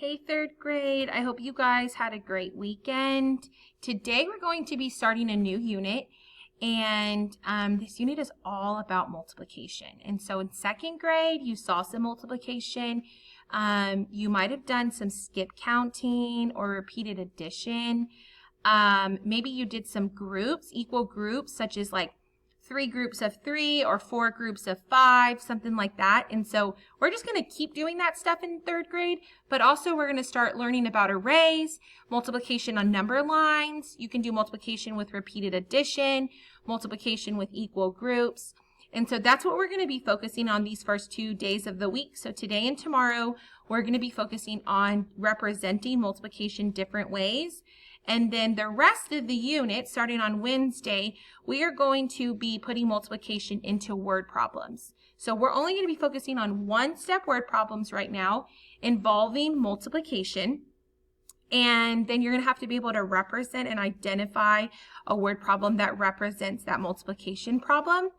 Hey, third grade. I hope you guys had a great weekend. Today we're going to be starting a new unit, and this unit is all about multiplication. And so in second grade, you saw some multiplication. You might have done some skip counting or repeated addition. Maybe you did some groups, equal groups, such as like 3 groups of 3 or 4 groups of 5, something like that. And so we're just going to keep doing that stuff in third grade, but also we're going to start learning about arrays, multiplication on number lines. You can do multiplication with repeated addition, multiplication with equal groups. And so that's what we're going to be focusing on these first 2 days of the week. So today and tomorrow, we're going to be focusing on representing multiplication different ways. And then the rest of the unit, starting on Wednesday, we are going to be putting multiplication into word problems. So we're only going to be focusing on one-step word problems right now involving multiplication. And then you're going to have to be able to represent and identify a word problem that represents that multiplication problem.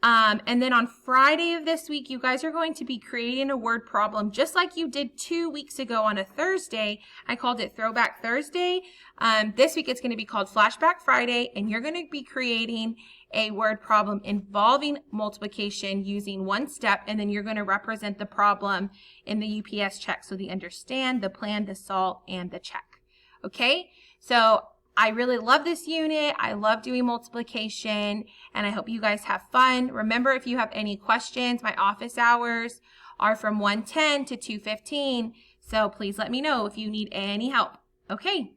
And then on Friday of this week, you guys are going to be creating a word problem just like you did 2 weeks ago on a Thursday. I called it Throwback Thursday. This week it's going to be called Flashback Friday, and you're going to be creating a word problem involving multiplication using one step, and then you're going to represent the problem in the UPS check. So the understand, the plan, the solve, and the check. Okay? So I really love this unit. I love doing multiplication, and I hope you guys have fun. Remember, if you have any questions, my office hours are from 1:10 to 2:15, so please let me know if you need any help. Okay,